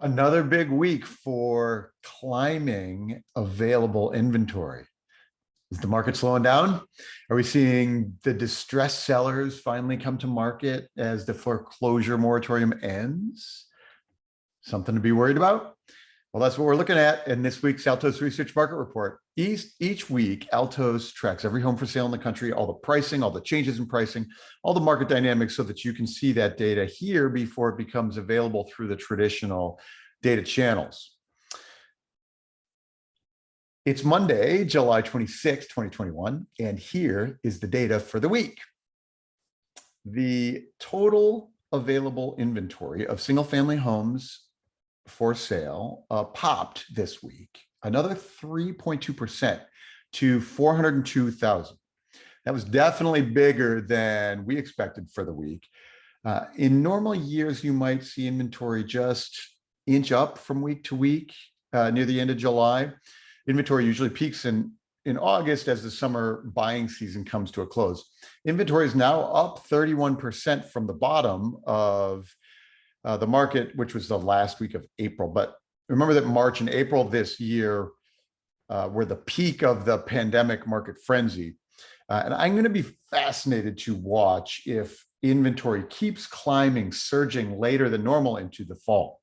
Another big week for climbing available inventory. Is the market slowing down? Are we seeing the distressed sellers finally come to market as the foreclosure moratorium ends? Something to be worried about? Well, that's what we're looking at in this week's Altos Research Market Report. Each week, Altos tracks every home for sale in the country, all the pricing, all the changes in pricing, all the market dynamics so that you can see that data here before it becomes available through the traditional data channels. It's Monday, July 26, 2021, and here is the data for the week. The total available inventory of single-family homes for sale popped this week, another 3.2% to 402,000. That was definitely bigger than we expected for the week. In normal years, you might see inventory just inch up from week to week near the end of July. Inventory usually peaks in August as the summer buying season comes to a close. Inventory is now up 31% from the bottom of the market, which was the last week of April. But remember that March and April this year were the peak of the pandemic market frenzy. And I'm going to be fascinated to watch if inventory keeps climbing, surging later than normal into the fall.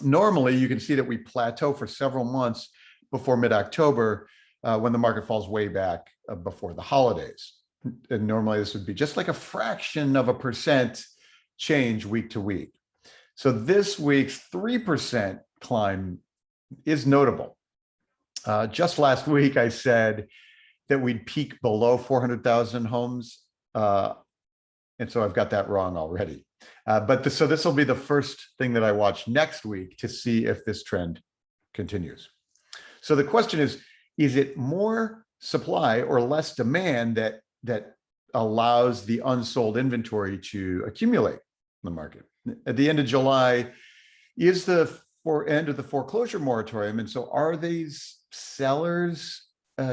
Normally, you can see that we plateau for several months before mid-October when the market falls way back before the holidays. And normally this would be just like a fraction of a percent change week to week. So this week's 3% climb is notable. Just last week, I said that we'd peak below 400,000 homes. And so I've got that wrong already. So this will be the first thing that I watch next week to see if this trend continues. So the question is it more supply or less demand that allows the unsold inventory to accumulate in the market? At the end of July is the end of the foreclosure moratorium. And so are these sellers,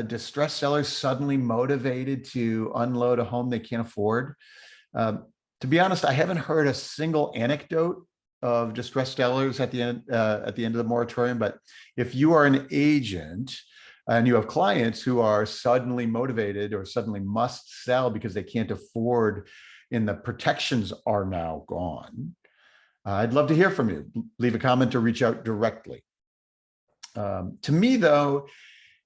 distressed sellers, suddenly motivated to unload a home they can't afford? To be honest, I haven't heard a single anecdote of distressed sellers at the end of the moratorium. But if you are an agent and you have clients who are suddenly motivated or suddenly must sell because they can't afford and the protections are now gone, I'd love to hear from you. Leave a comment or reach out directly. To me, though,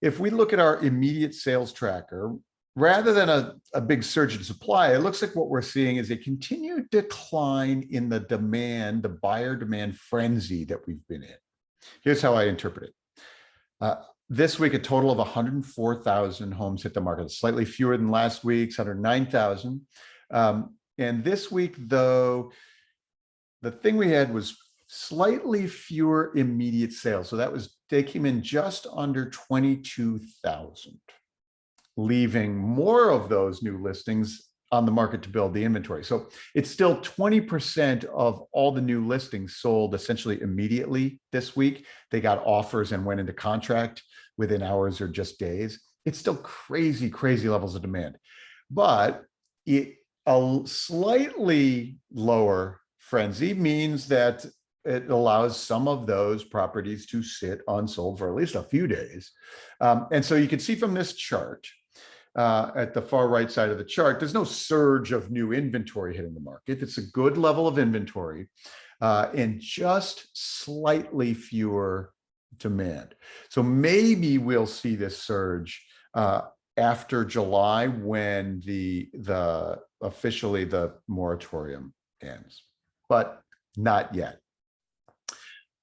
if we look at our immediate sales tracker, rather than a big surge in supply, it looks like what we're seeing is a continued decline in the demand, the buyer demand frenzy that we've been in. Here's how I interpret it. This week, a total of 104,000 homes hit the market, slightly fewer than last week's 109,000. And this week, though, the thing we had was slightly fewer immediate sales. So they came in just under 22,000, leaving more of those new listings on the market to build the inventory. So it's still 20% of all the new listings sold essentially immediately this week. They got offers and went into contract within hours or just days. It's still crazy, crazy levels of demand. But a slightly lower frenzy means that it allows some of those properties to sit unsold for at least a few days. And so you can see from this chart, at the far right side of the chart, there's no surge of new inventory hitting the market. It's a good level of inventory and just slightly fewer demand. So maybe we'll see this surge after July when officially the moratorium ends, but not yet.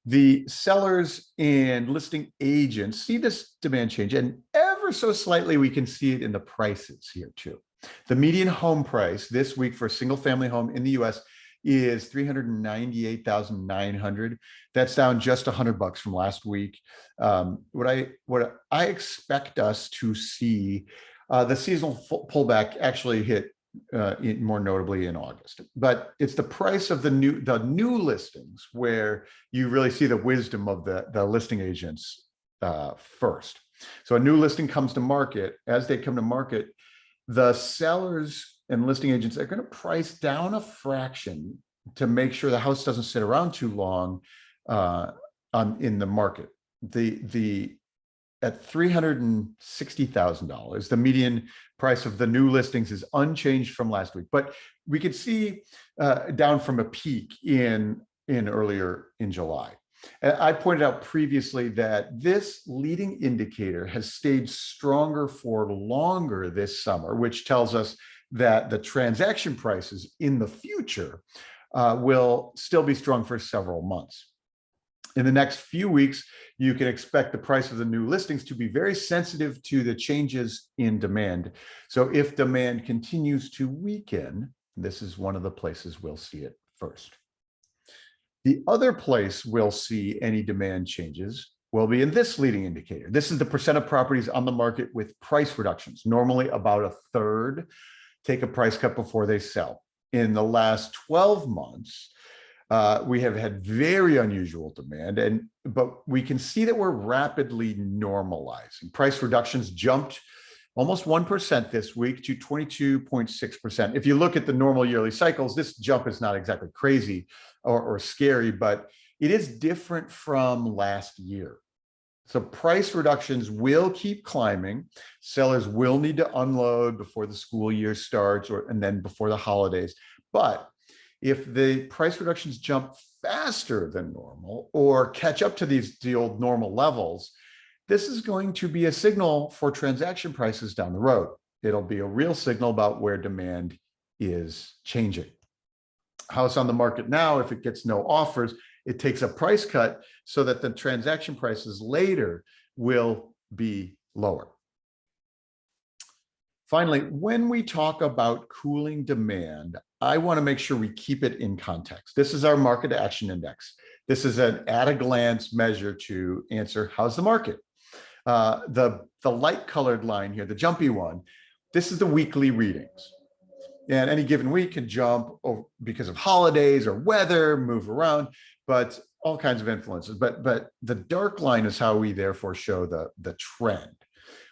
The sellers and listing agents see this demand change, and ever so slightly, we can see it in the prices here too. The median home price this week for a single family home in the US is $398,900. That's down just $100 from last week. What I expect us to see, the seasonal pullback actually hit more notably in August, but it's the price of the new listings where you really see the wisdom of the listing agents first. So a new listing comes to market. As they come to market, the sellers and listing agents are going to price down a fraction to make sure the house doesn't sit around too long in the market. At $360,000, the median price of the new listings is unchanged from last week, but we could see down from a peak earlier in July. I pointed out previously that this leading indicator has stayed stronger for longer this summer, which tells us that the transaction prices in the future will still be strong for several months. In the next few weeks, you can expect the price of the new listings to be very sensitive to the changes in demand. So if demand continues to weaken, this is one of the places we'll see it first. The other place we'll see any demand changes will be in this leading indicator. This is the percent of properties on the market with price reductions. Normally about a third take a price cut before they sell. In the last 12 months, we have had very unusual demand, but we can see that we're rapidly normalizing. Price reductions jumped almost 1% this week to 22.6%. If you look at the normal yearly cycles, this jump is not exactly crazy or scary, but it is different from last year. So price reductions will keep climbing. Sellers will need to unload before the school year starts and then before the holidays. But if the price reductions jump faster than normal or catch up to the old normal levels, this is going to be a signal for transaction prices down the road. It'll be a real signal about where demand is changing. House on the market now, if it gets no offers, it takes a price cut so that the transaction prices later will be lower. Finally, when we talk about cooling demand, I want to make sure we keep it in context. This is our market action index. This is an at-a-glance measure to answer how's the market. The light colored line here, the jumpy one, this is the weekly readings. And any given week can jump because of holidays or weather, move around, but all kinds of influences. But the dark line is how we therefore show the trend.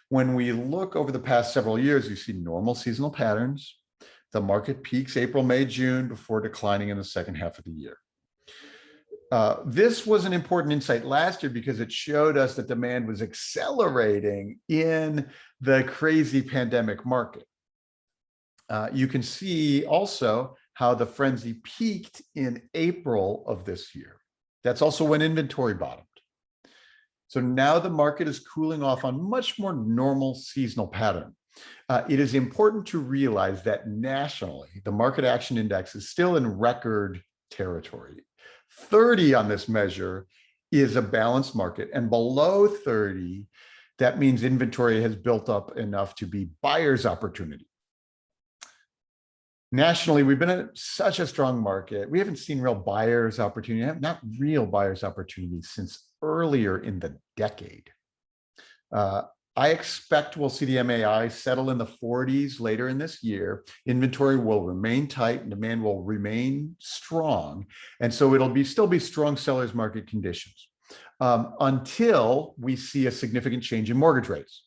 When we look over the past several years, you see normal seasonal patterns. The market peaks April, May, June before declining in the second half of the year. This was an important insight last year because it showed us that demand was accelerating in the crazy pandemic market. You can see also how the frenzy peaked in April of this year. That's also when inventory bottomed. So now the market is cooling off on much more normal seasonal pattern. It is important to realize that nationally, the market action index is still in record territory. 30 on this measure is a balanced market, and below 30, that means inventory has built up enough to be buyer's opportunity. Nationally, we've been in such a strong market. We haven't seen real buyer's opportunity, not real buyer's opportunity since earlier in the decade. I expect we'll see the MAI settle in the 40s later in this year. Inventory will remain tight and demand will remain strong. And so it'll still be strong sellers market conditions until we see a significant change in mortgage rates.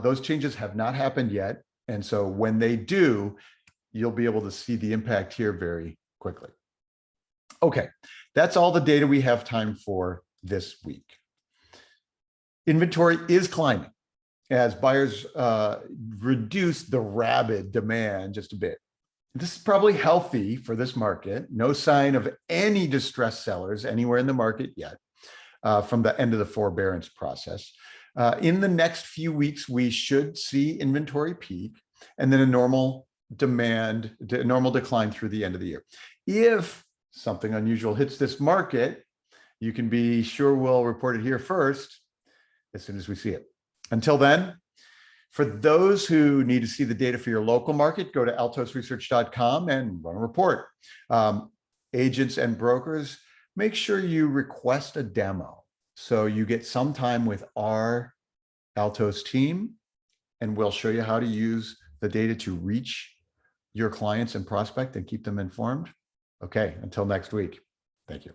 Those changes have not happened yet. And so when they do, you'll be able to see the impact here very quickly. Okay, that's all the data we have time for this week. Inventory is climbing as buyers reduce the rabid demand just a bit. This is probably healthy for this market. No sign of any distressed sellers anywhere in the market yet from the end of the forbearance process. In the next few weeks, we should see inventory peak and then a normal decline through the end of the year. If something unusual hits this market, you can be sure we'll report it here first as soon as we see it. Until then, for those who need to see the data for your local market, go to altosresearch.com and run a report. Agents and brokers, make sure you request a demo so you get some time with our Altos team, and we'll show you how to use the data to reach your clients and prospect and keep them informed. Okay, until next week. Thank you.